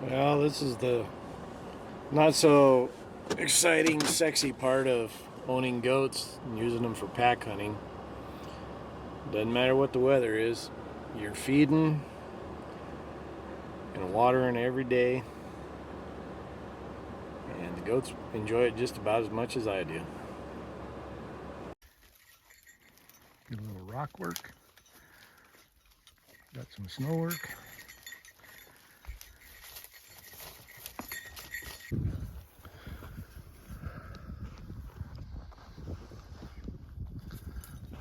Well, this is the not so exciting, sexy part of owning goats and using them for pack hunting. Doesn't matter what the weather is, you're feeding and watering every day, and the goats enjoy it just about as much as I do. Get a little rock work, got some snow work.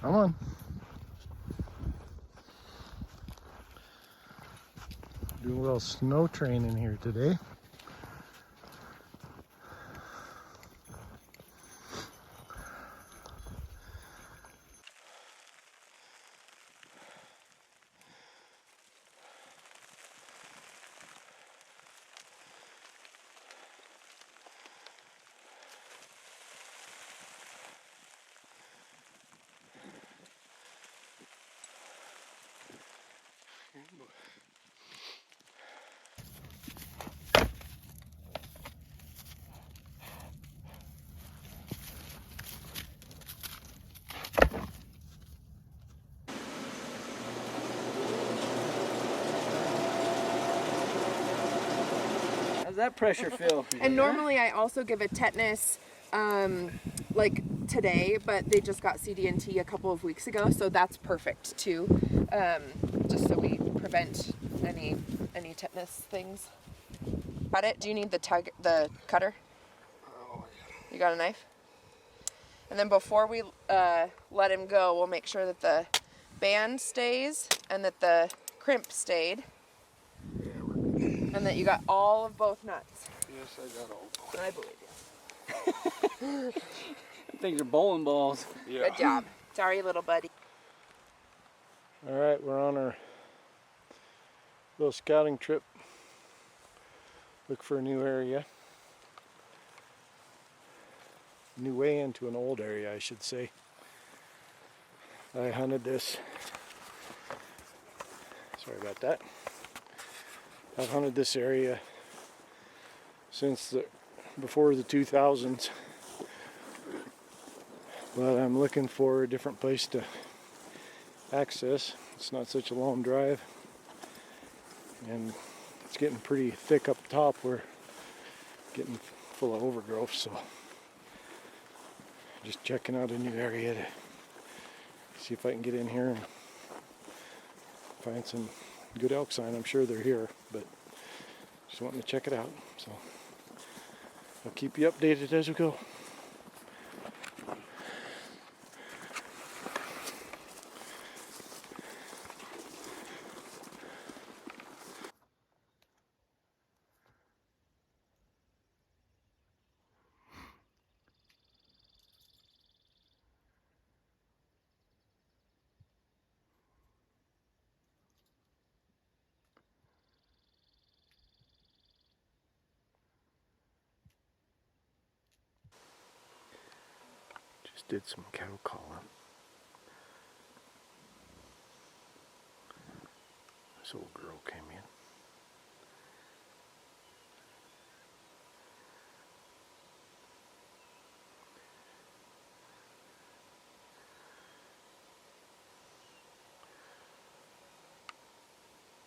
Come on. Doing a little snow training here today. How's that pressure feel? And normally I also give a tetanus like today, but they just got CD&T a couple of weeks ago, so that's perfect too, just so we prevent any tetanus things. Got it? Do you need the cutter? You got a knife? And then before we let him go, we'll make sure that the band stays and that the crimp stayed. And that you got all of both nuts. Yes, I got all. I believe you. Things are bowling balls. Yeah. Good job. Sorry, little buddy. All right, we're on our little scouting trip. Look for a new area. New way into an old area, I should say. I hunted this. Sorry about that. I've hunted this area since before the 2000s, but I'm looking for a different place to access. It's not such a long drive, and it's getting pretty thick up top. We're getting full of overgrowth, so just checking out a new area to see if I can get in here and find some good elk sign. I'm sure they're here, but just wanting to check it out. So I'll keep you updated as we go. Just did some cow calling. This old girl came in.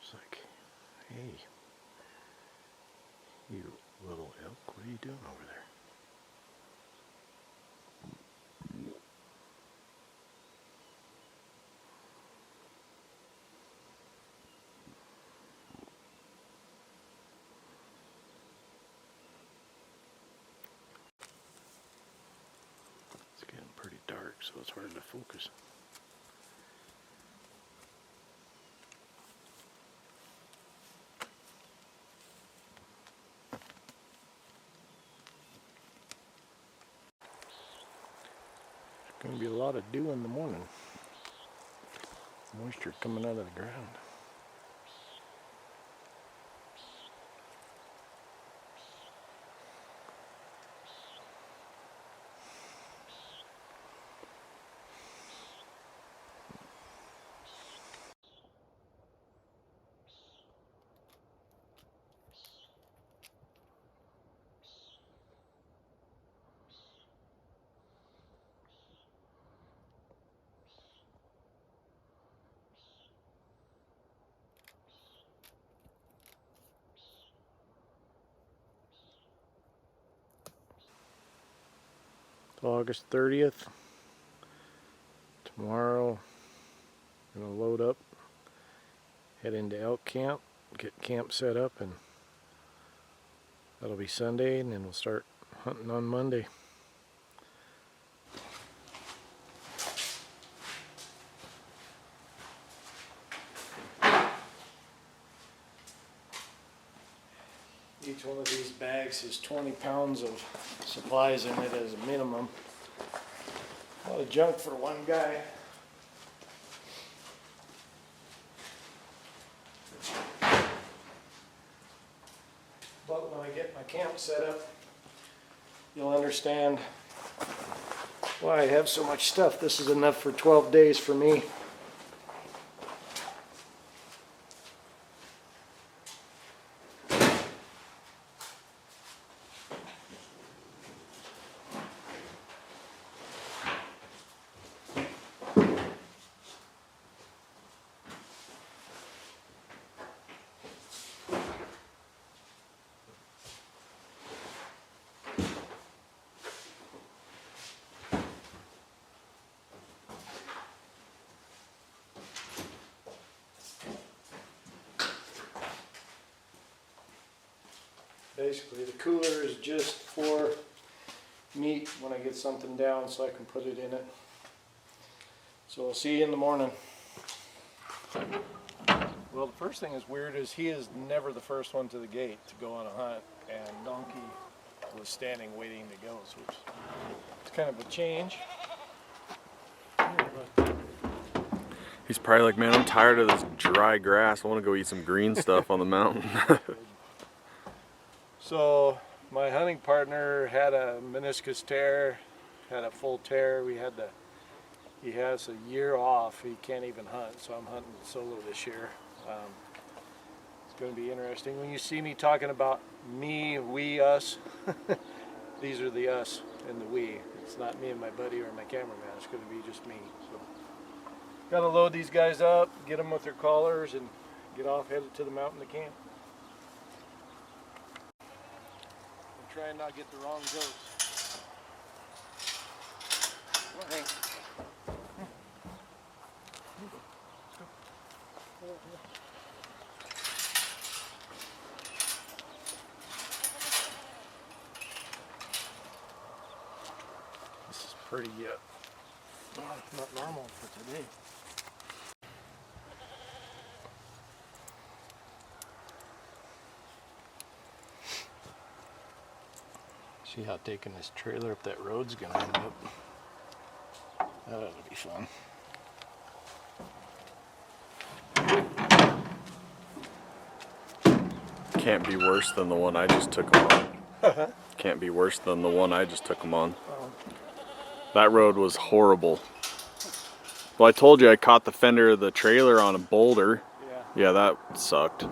It's like, hey, you little elk, what are you doing over there? It's getting pretty dark, so it's hard to focus. There's going to be a lot of dew in the morning. Moisture coming out of the ground. August 30th. Tomorrow, I'm going to load up, head into elk camp, get camp set up, and that'll be Sunday, and then we'll start hunting on Monday. Each one of these bags has 20 pounds of supplies in it as a minimum. A lot of junk for one guy. But when I get my camp set up, you'll understand why I have so much stuff. This is enough for 12 days for me. Basically, the cooler is just for meat when I get something down so I can put it in it. So I'll see you in the morning. Well, the first thing is weird is he is never the first one to the gate to go on a hunt, and Donkey was standing waiting to go, so it's kind of a change. He's probably like, man, I'm tired of this dry grass. I want to go eat some green stuff on the mountain. So my hunting partner had a meniscus tear, had a full tear. He has a year off. He can't even hunt, so I'm hunting solo this year. It's going to be interesting. When you see me talking about me, we, us, these are the us and the we. It's not me and my buddy or my cameraman. It's going to be just me. So got to load these guys up, get them with their collars, and get off headed to the mountain to camp. Try and not get the wrong goats. Come on, Hank. This is pretty not normal for today. See how taking this trailer up that road's gonna end up. That ought to be fun. Can't be worse than the one I just took him on. Can't be worse than the one I just took him on. That road was horrible. Well, I told you I caught the fender of the trailer on a boulder. Yeah, that sucked.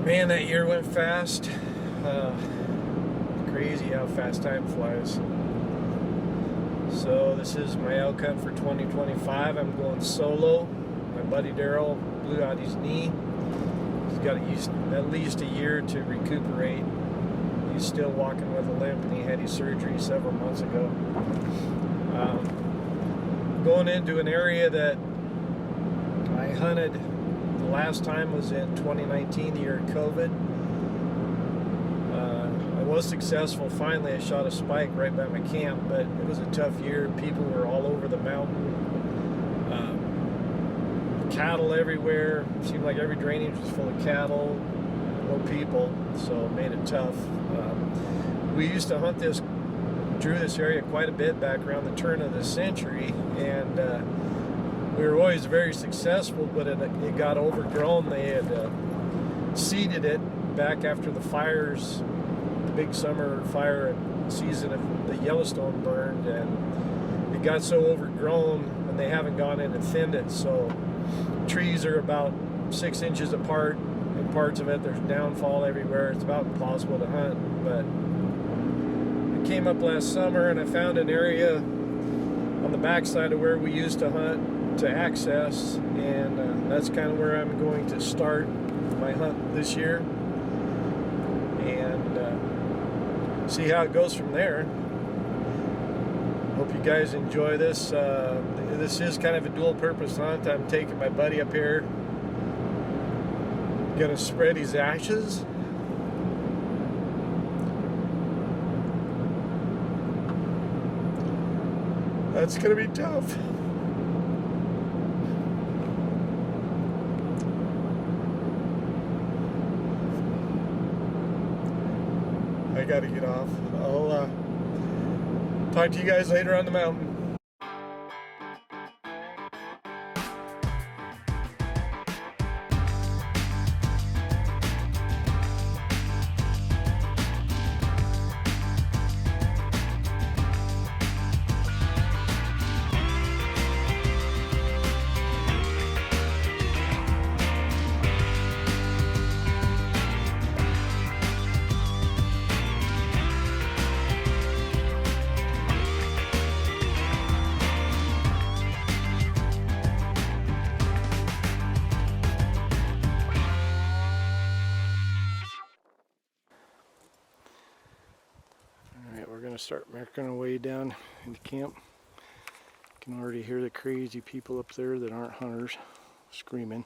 Man, that year went fast. Crazy how fast time flies. So this is my elk hunt for 2025. I'm going solo. My buddy Daryl blew out his knee. He's got at least a year to recuperate. He's still walking with a limp, and he had his surgery several months ago. Going into an area that I hunted the last time was in 2019, the year of COVID. I was successful. Finally, I shot a spike right by my camp, but it was a tough year. People were all over the mountain. Cattle everywhere. Seemed like every drainage was full of cattle, no people, so it made it tough. We used to hunt drew this area quite a bit back around the turn of the century, and we were always very successful, but it got overgrown. They had seeded it back after the fires at the big summer fire season of the Yellowstone burned, and it got so overgrown, and they haven't gone in and thinned it, so trees are about 6 inches apart. In parts of it, there's downfall everywhere. It's about impossible to hunt. But I came up last summer and I found an area on the backside of where we used to hunt to access, and that's kind of where I'm going to start my hunt this year, and see how it goes from there. Hope you guys enjoy this. This is kind of a dual purpose hunt. I'm taking my buddy up here, gonna spread his ashes. That's gonna be tough. I gotta get off. I'll talk to you guys later on the mountain. We're going to start making our way down into camp. You can already hear the crazy people up there that aren't hunters screaming,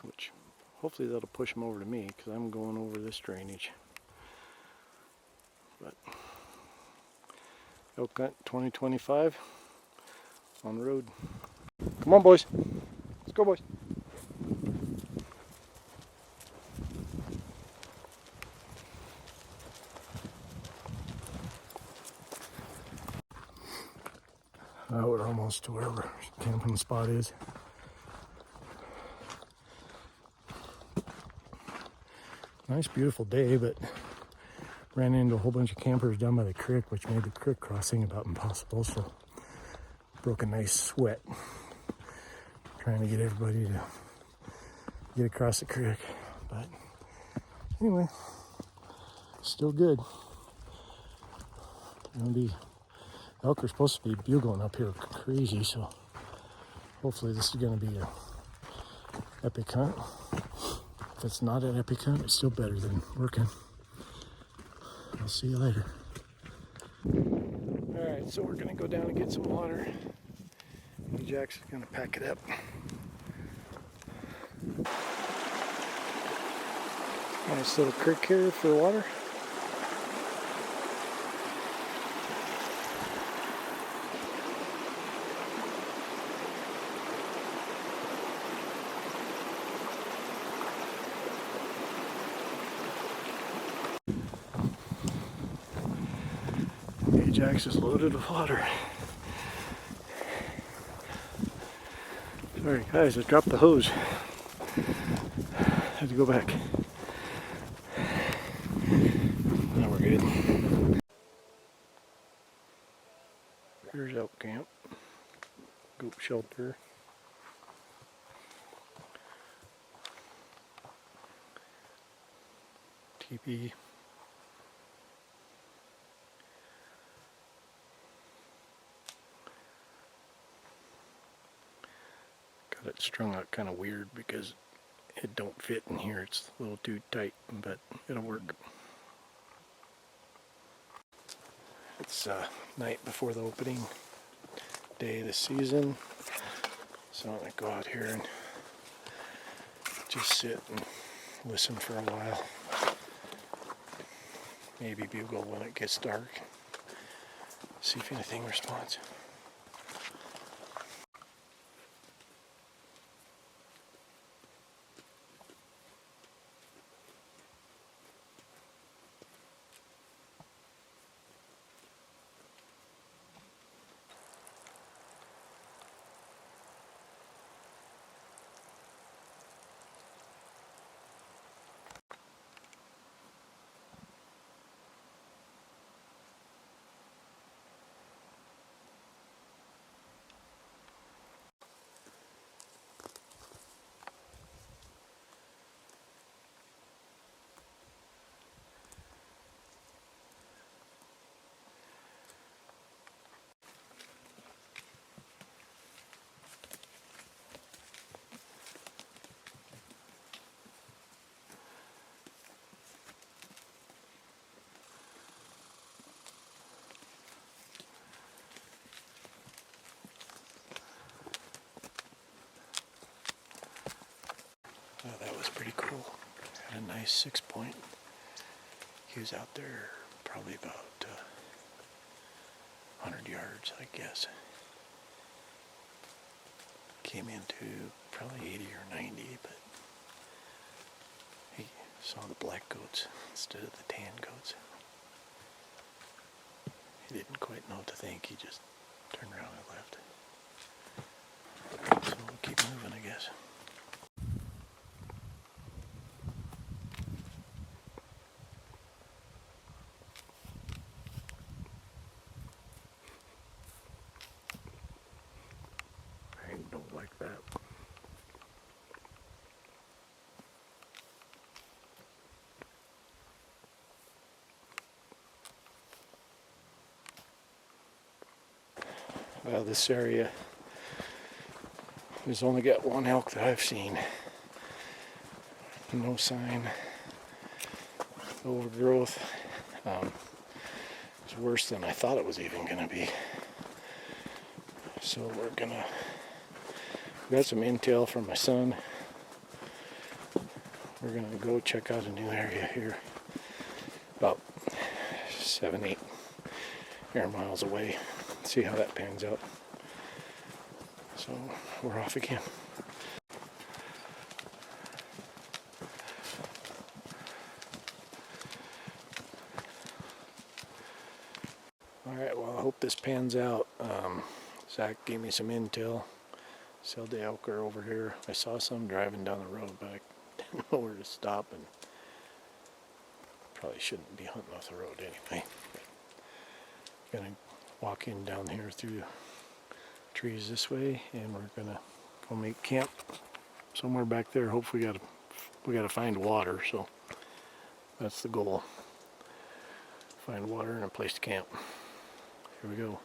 which hopefully that'll push them over to me because I'm going over this drainage. But elk hunt 2025 on the road. Come on, boys. Let's go, boys. We're almost to where our camping spot is. Nice, beautiful day, but ran into a whole bunch of campers down by the creek, which made the creek crossing about impossible. So broke a nice sweat trying to get everybody to get across the creek. But anyway, still good. Elk are supposed to be bugling up here crazy, so hopefully this is going to be a epic hunt. If it's not an epic hunt, it's still better than working. I'll see you later. Alright, so we're going to go down and get some water. And Jack's going to pack it up. Nice little creek here for water. Ajax is loaded with water. Sorry guys, I dropped the hose. Had to go back. Now we're good. Here's elk camp. Goat shelter. Teepee. Got it strung out kind of weird because it don't fit in here. It's a little too tight, but it'll work. It's night before the opening day of the season, so I'm gonna go out here and just sit and listen for a while. Maybe bugle when it gets dark. See if anything responds. was pretty cool. Had a nice 6-point. He was out there probably about 100 yards, I guess. Came into probably 80 or 90, but he saw the black goats instead of the tan goats. He didn't quite know what to think. He just turned around and left. So we'll keep moving, I guess. I don't like that. Well, this area has only got one elk that I've seen. No sign of overgrowth. It's worse than I thought it was even going to be. So we got some intel from my son. We're gonna go check out a new area here, about 7-8 air miles away. See how that pans out. So we're off again. Alright, well I hope this pans out. Zach gave me some intel. Said the elk are over here. I saw some driving down the road, but I didn't know where to stop, and probably shouldn't be hunting off the road anyway. Gonna walk in down here through the trees this way, and we're gonna go make camp somewhere back there. Hopefully we gotta find water, so that's the goal. Find water and a place to camp. Here we go.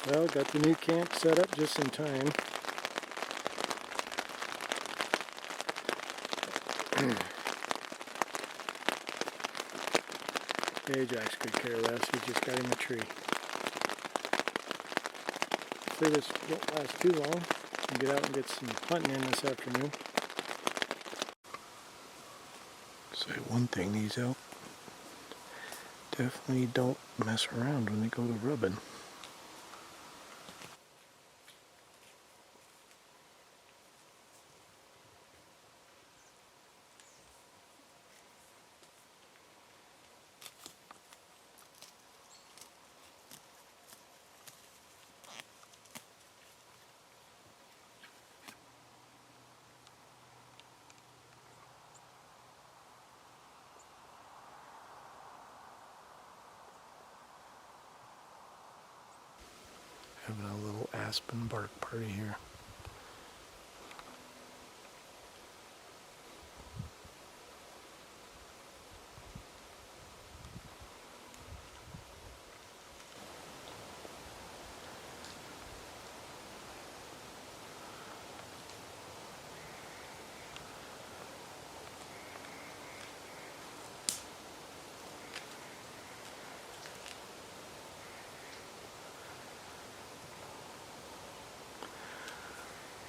Well, got the new camp set up just in time. Ajax could care less, he just got him a tree. Hopefully this won't last too long. And get out and get some hunting in this afternoon. So one thing, these elk definitely don't mess around when they go to rubbing. Having a little aspen bark party here.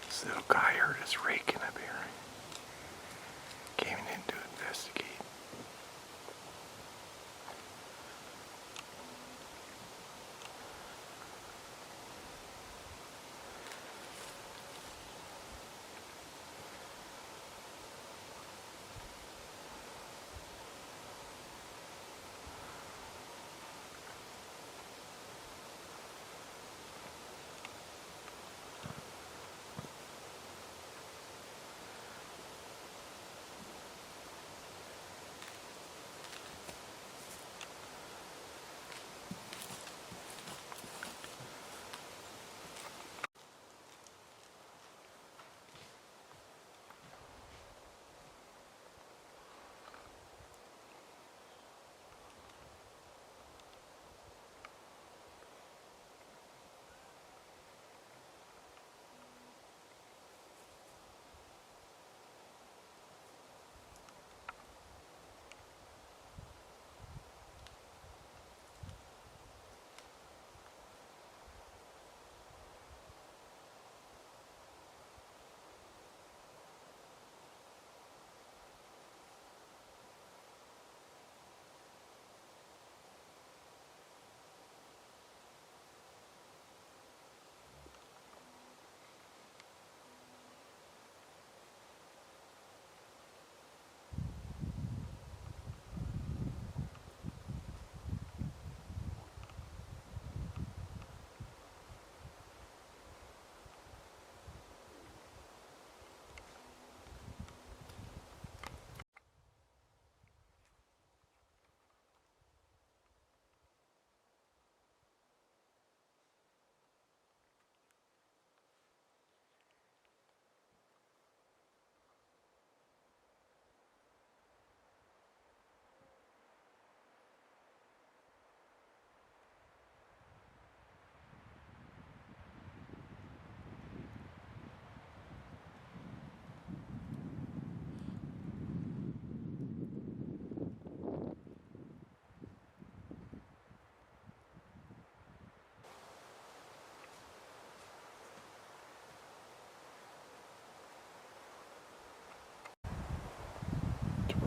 This little guy heard us raking up here. Came in to investigate.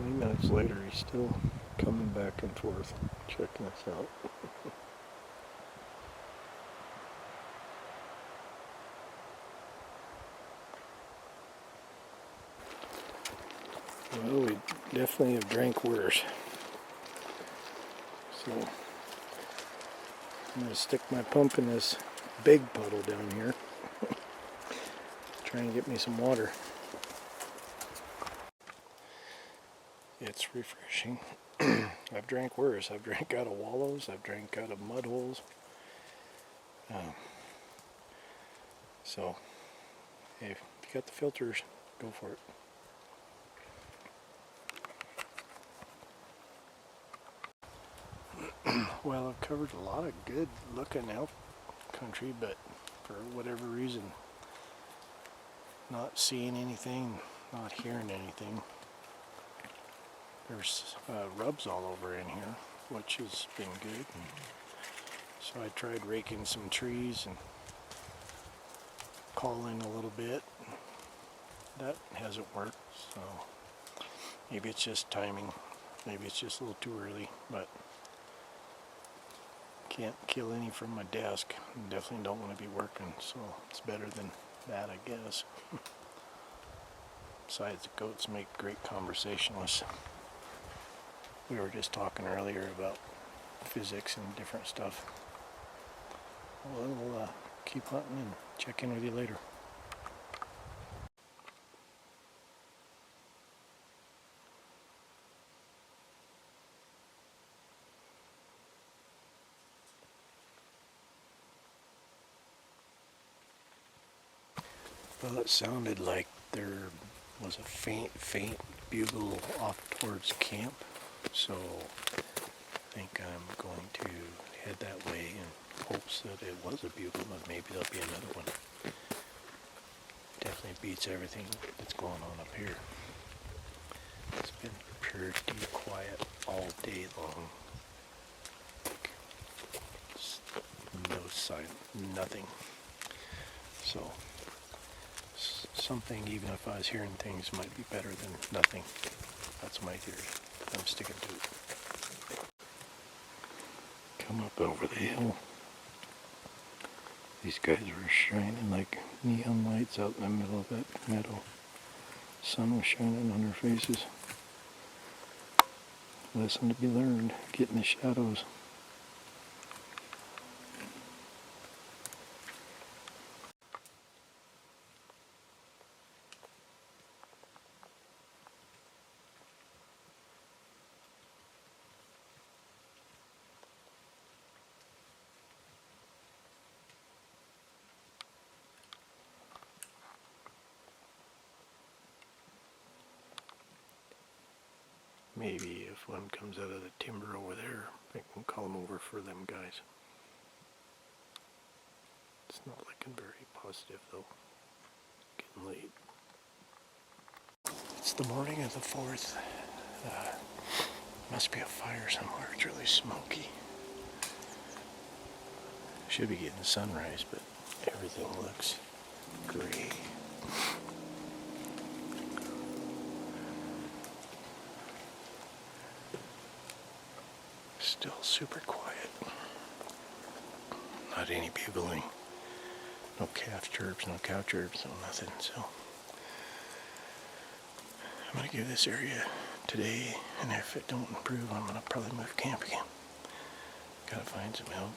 20 minutes later, he's still coming back and forth, checking us out. Well, we definitely have drank worse. So I'm going to stick my pump in this big puddle down here. Try and get me some water. It's refreshing. I've drank worse. I've drank out of wallows. I've drank out of mud holes. So, hey, if you got the filters, go for it. Well, I've covered a lot of good looking elk country, but for whatever reason, not seeing anything, not hearing anything. There's rubs all over in here, which has been good. And so I tried raking some trees and calling a little bit. That hasn't worked, so maybe it's just timing. Maybe it's just a little too early, but can't kill any from my desk. Definitely don't want to be working, so it's better than that, I guess. Besides, the goats make great conversationalists. We were just talking earlier about physics and different stuff. Well, we'll keep hunting and check in with you later. Well, it sounded like there was a faint bugle off towards camp, so I think I'm going to head that way in hopes that it was a bugle, and maybe there'll be another one. Definitely beats everything that's going on up here. It's been pretty quiet all day long. Like, no sign, nothing. So something, even if I was hearing things, might be better than nothing. That's my theory. I'm sticking to it. Come up over the hill. These guys were shining like neon lights out in the middle of that meadow. Sun was shining on their faces. Lesson to be learned. Get in the shadows. Maybe if one comes out of the timber over there, I can call them over for them guys. It's not looking very positive though. Getting late. It's the morning of the 4th. Must be a fire somewhere. It's really smoky. Should be getting sunrise, but everything looks gray. Still super quiet. Not any bugling. No calf chirps, no cow chirps, no nothing. So I'm gonna give this area today, and if it don't improve, I'm gonna probably move camp again. Gotta find some help.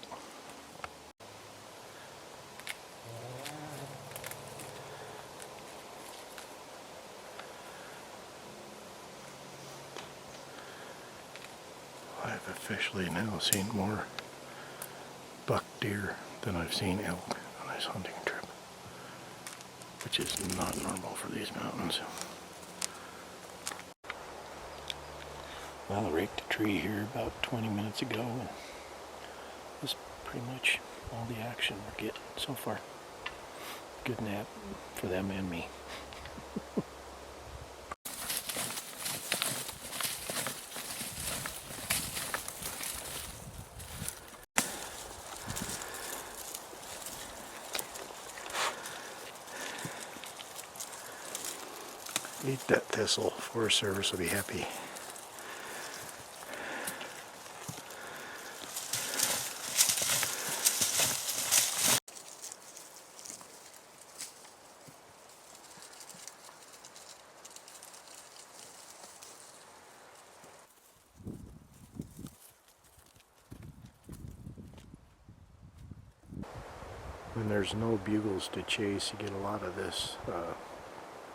I've officially now seen more buck deer than I've seen elk on this hunting trip, which is not normal for these mountains. Well, I raked a tree here about 20 minutes ago, and that's pretty much all the action we're getting so far. Good nap for them and me. Eat that thistle. Forest Service will be happy. When there's no bugles to chase, you get a lot of this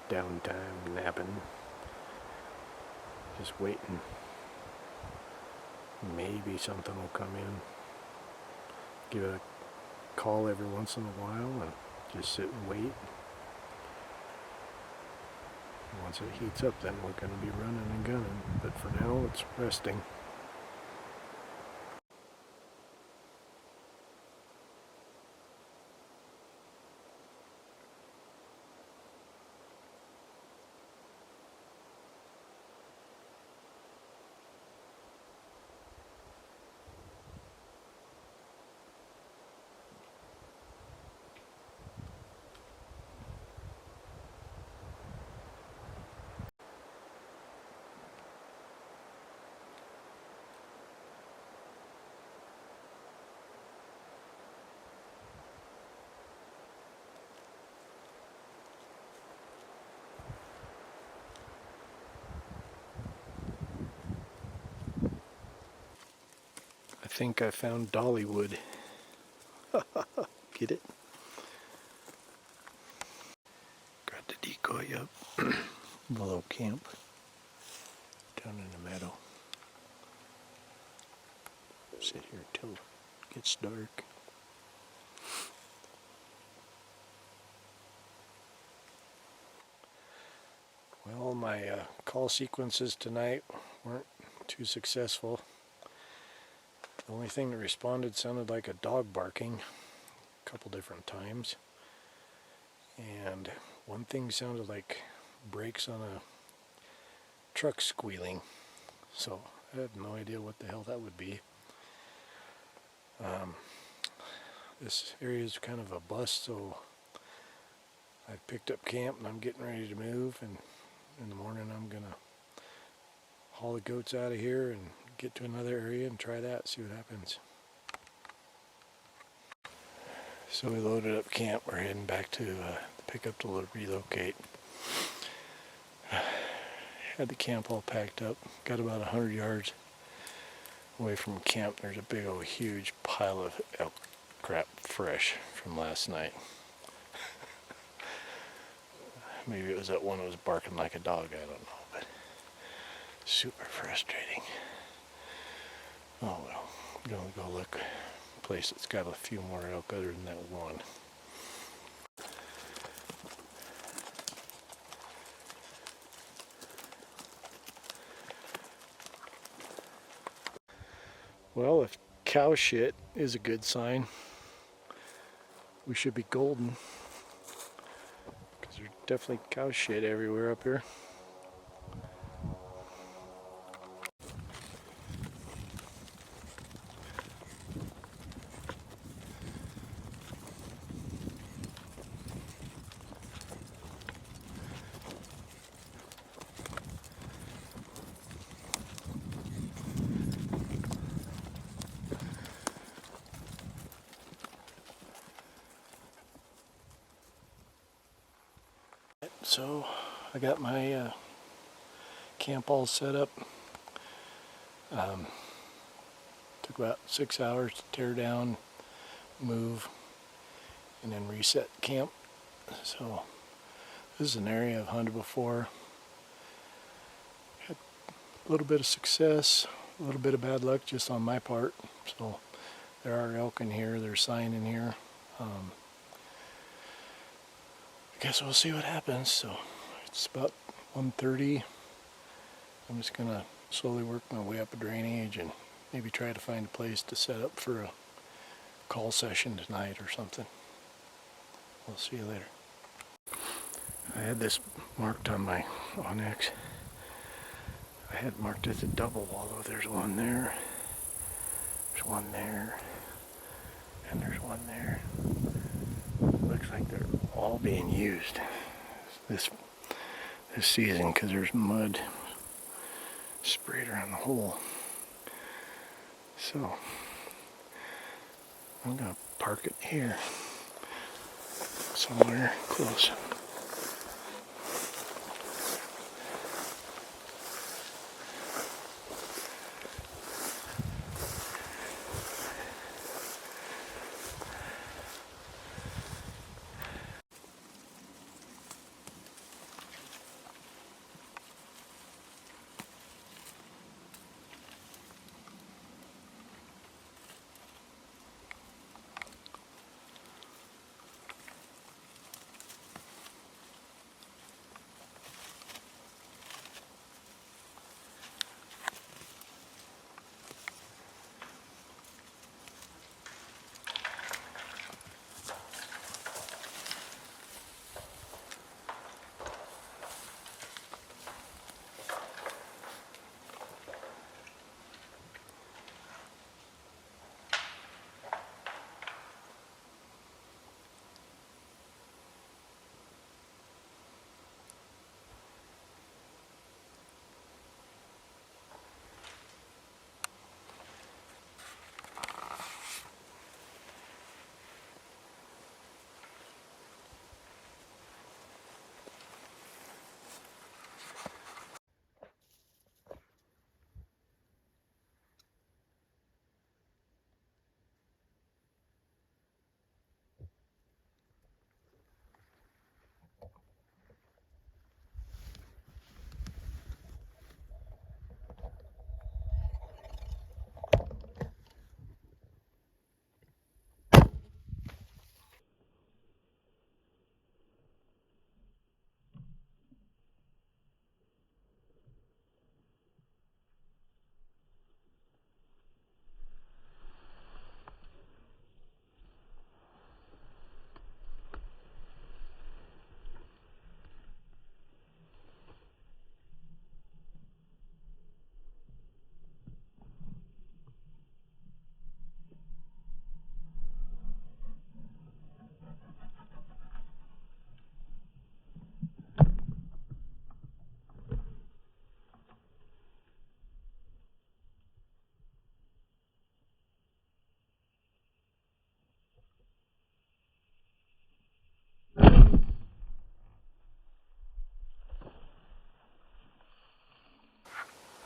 downtime, napping, just waiting. Maybe something will come in. Give it a call every once in a while and just sit and wait. Once it heats up, then we're going to be running and gunning. But for now, it's resting. I think I found Dollywood. Get it? Got the decoy up. Below camp. Down in the meadow. Sit here till it gets dark. Well, my call sequences tonight weren't too successful. The only thing that responded sounded like a dog barking a couple different times. And one thing sounded like brakes on a truck squealing. So I had no idea what the hell that would be. This area is kind of a bust, so I picked up camp and I'm getting ready to move, and in the morning I'm gonna haul the goats out of here and get to another area and try that, see what happens. So we loaded up camp. We're heading back to the pickup to relocate. Had the camp all packed up. Got about 100 yards away from camp. There's a big old huge pile of elk crap fresh from last night. Maybe it was that one that was barking like a dog, I don't know, but super frustrating. Oh well, I'm gonna go look a place that's got a few more elk other than that one. Well, if cow shit is a good sign, we should be golden. Because there's definitely cow shit everywhere up here. So I got my camp all set up. Took about 6 hours to tear down, move, and then reset camp. So this is an area I've hunted before. Had a little bit of success, a little bit of bad luck just on my part. So there are elk in here, there's sign in here. I guess we'll see what happens. So it's about 1:30. I'm just gonna slowly work my way up a drainage and maybe try to find a place to set up for a call session tonight or something. We'll see you later. I had this marked on my Onyx. I had marked as a double wallow. There's one there. There's one there. And there's one there. Looks like they're all being used this season because there's mud sprayed around the hole. So I'm gonna park it here somewhere close.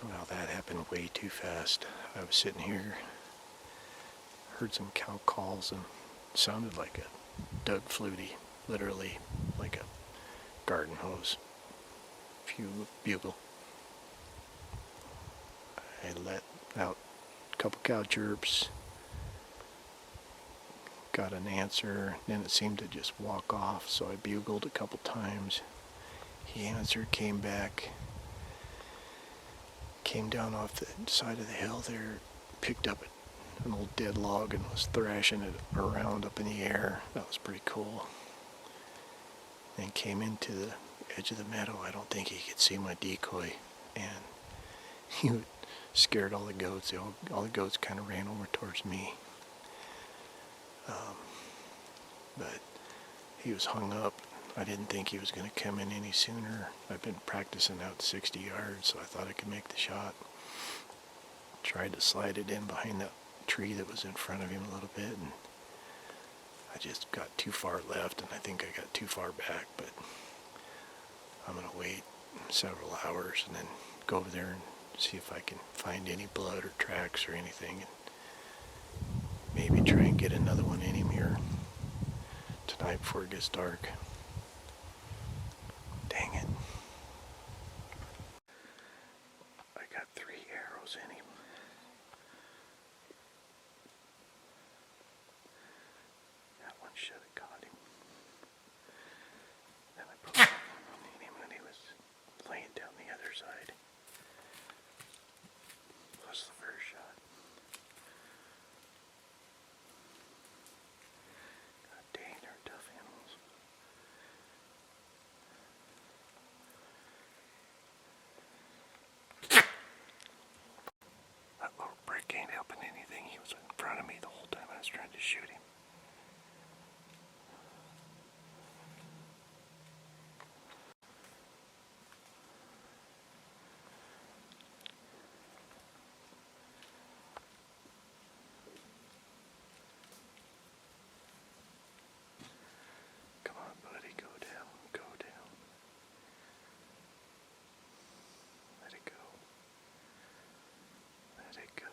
Well, that happened way too fast. I was sitting here, heard some cow calls, and it sounded like a Doug Flutie, literally like a garden hose bugle. I let out a couple cow chirps, got an answer, then it seemed to just walk off, so I bugled a couple times. He answered, came back, came down off the side of the hill there, picked up an old dead log and was thrashing it around up in the air. That was pretty cool. Then came into the edge of the meadow. I don't think he could see my decoy, and he scared all the goats. All the goats kind of ran over towards me. But he was hung up. I didn't think he was going to come in any sooner. I've been practicing out 60 yards, so I thought I could make the shot. Tried to slide it in behind that tree that was in front of him a little bit, and I just got too far left, and I think I got too far back, but I'm going to wait several hours and then go over there and see if I can find any blood or tracks or anything, and maybe try and get another one in him here tonight before it gets dark. Dang it. I got 3 arrows in him. That one should have caught him. Then I put one in him when he was laying down the other side. Plus the first shot. God dang, they're tough animals. That little brick ain't helping anything. He was in front of me the whole time I was trying to shoot him. Come on, buddy, go down, go down. Let it go. Let it go.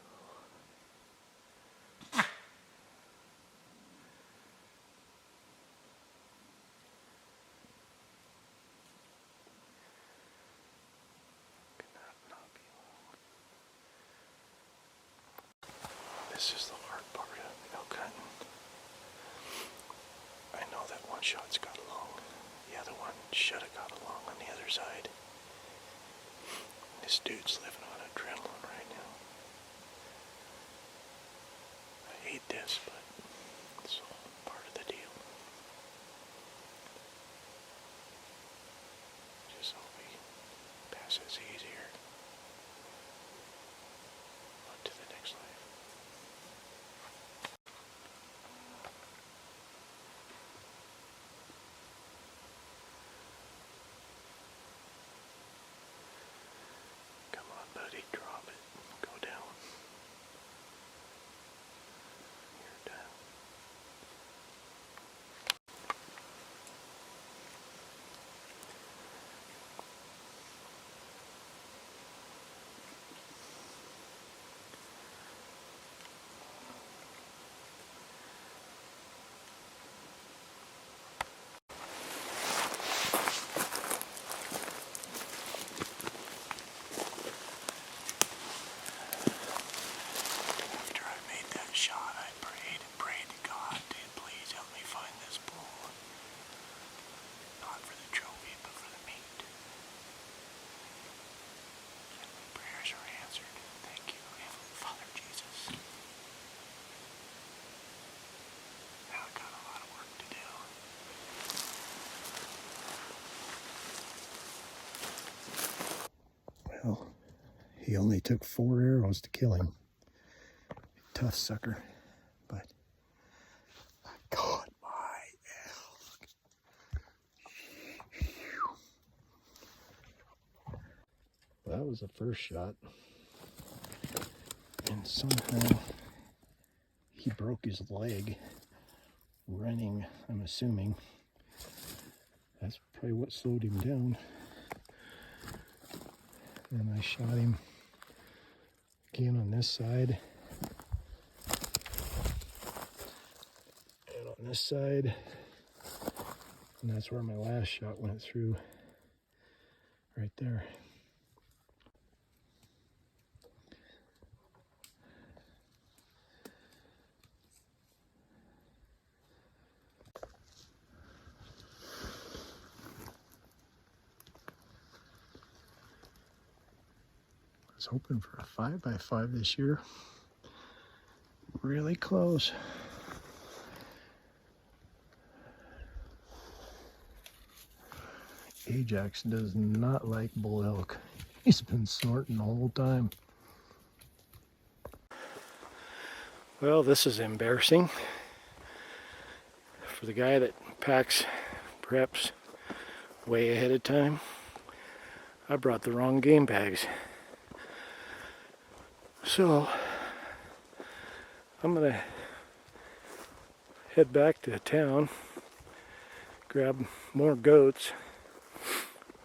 Could not be long. This is the hard part of elk hunting. I know that one shot's got along. The other one should have got along on the other side. This dude's living on adrenaline right now. I hate this, but it's all part of the deal. Just hope he passes easier. On to the next life. Come on, buddy, drop it. Go down. You're down. After I made that shot, I prayed and prayed to God, please help me find this bull. Not for the trophy, but for the meat. And my prayers are answered. Thank you, Heavenly Father Jesus. Now I got a lot of work to do. Well, he only took 4 arrows to kill him. Tough sucker, but I caught my elk. That was the first shot, and somehow he broke his leg running, I'm assuming. That's probably what slowed him down. And I shot him Again on this side. And on this side. And that's where my last shot went through. Right there. I was hoping for a 5x5 this year. Really close. Ajax does not like bull elk. He's been snorting the whole time. Well, this is embarrassing for the guy that packs preps way ahead of time. I brought the wrong game bags. So I'm gonna head back to town, grab more goats,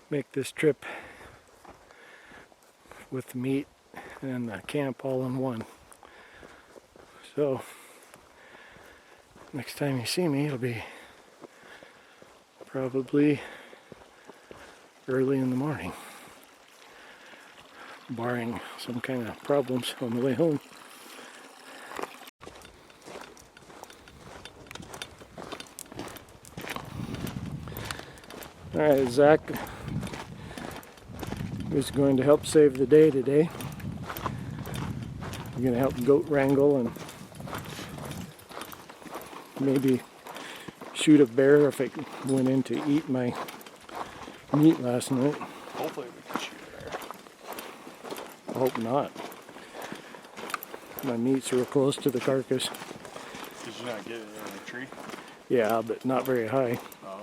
make this trip with the meat and the camp all in one. So next time you see me, it'll be probably early in the morning, barring some kind of problems on the way home. All right, Zach is going to help save the day today. I'm going to help goat wrangle and maybe shoot a bear if it went in to eat my meat last night. Hopefully we can shoot a bear. I hope not. My meat's real close to the carcass. Did you not get it in the tree? Yeah, but not very high. Oh.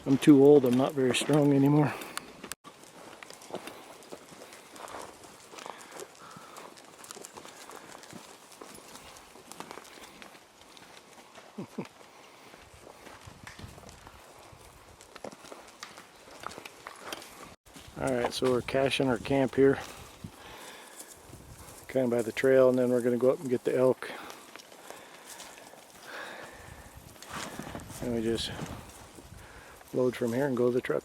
I'm too old, I'm not very strong anymore. Alright, so we're caching our camp here, kind of by the trail, and then we're going to go up and get the elk. And we just load from here and go to the truck.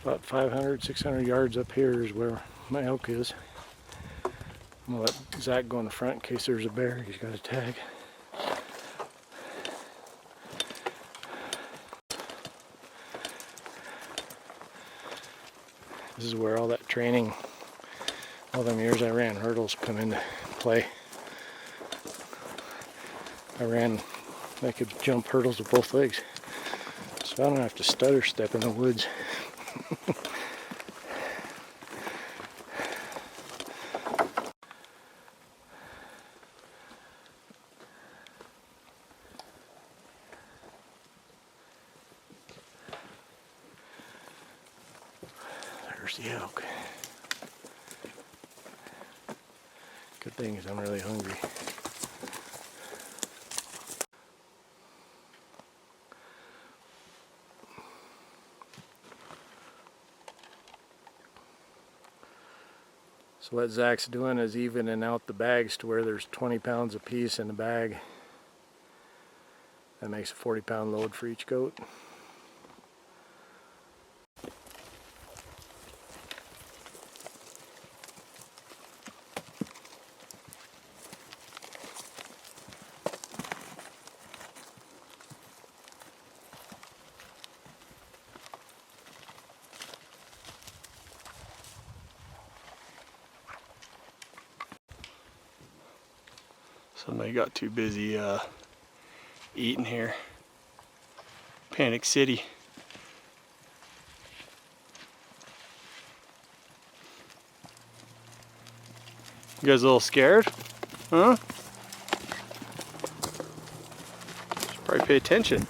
About 500, 600 yards up here is where my elk is. I'm gonna let Zach go in the front in case there's a bear. He's got a tag. This is where all that training, all them years I ran hurdles, come into play. I could jump hurdles with both legs, so I don't have to stutter step in the woods. There's the elk. Good thing is I'm really hungry. So what Zach's doing is evening out the bags to where there's 20 pounds a piece in the bag. That makes a 40-pound load for each goat. Somebody got too busy eating here. Panic City. You guys a little scared? Huh? Should probably pay attention.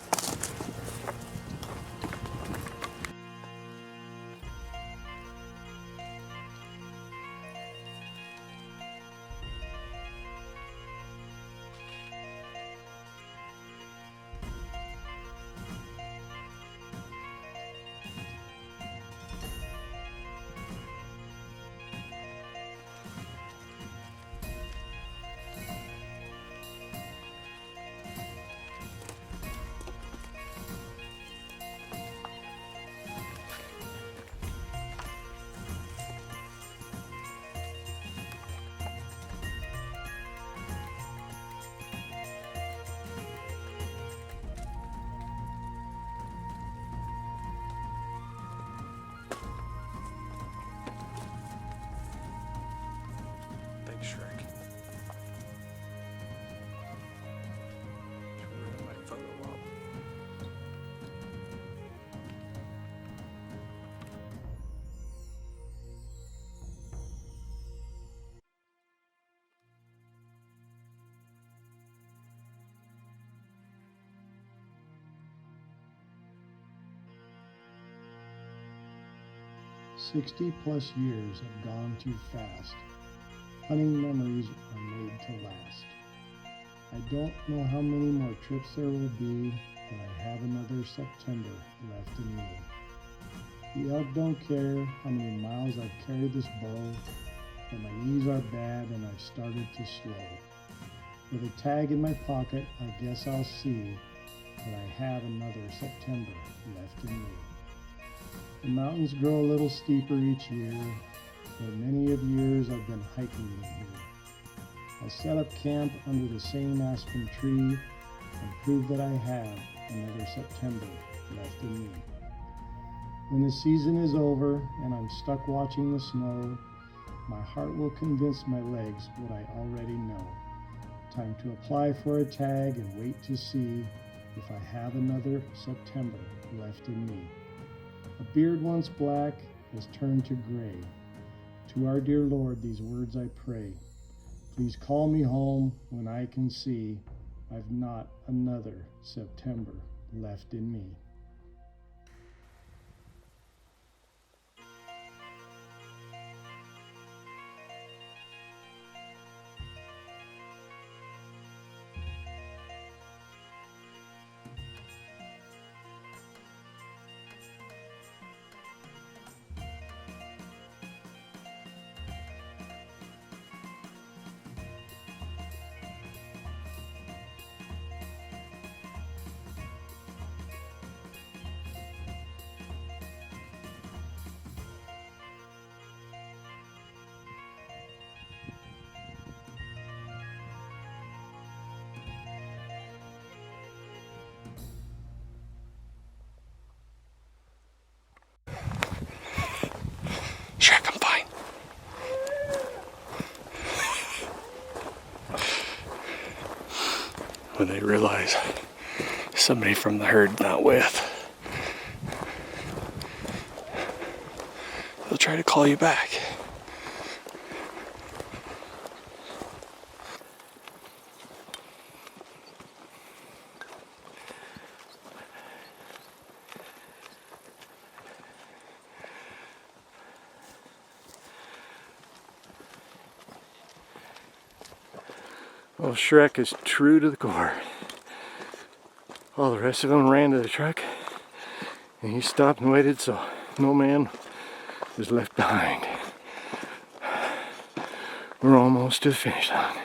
60 plus years have gone too fast. Hunting memories are made to last. I don't know how many more trips there will be, but I have another September left in me. The elk don't care how many miles I've carried this bow, but my knees are bad and I've started to slow. With a tag in my pocket, I guess I'll see that I have another September left in me. The mountains grow a little steeper each year, but many of years I've been hiking in here. I'll set up camp under the same aspen tree and prove that I have another September left in me. When the season is over and I'm stuck watching the snow, my heart will convince my legs what I already know. Time to apply for a tag and wait to see if I have another September left in me. A beard once black has turned to gray. To our dear Lord these words I pray. Please call me home when I can see I've not another September left in me. Shrek, I'm fine. When they realize somebody from the herd not with, they'll try to call you back. Well, Shrek is true to the core. All the rest of them ran to the truck, and he stopped and waited, so no man was left behind. We're almost to the finish line.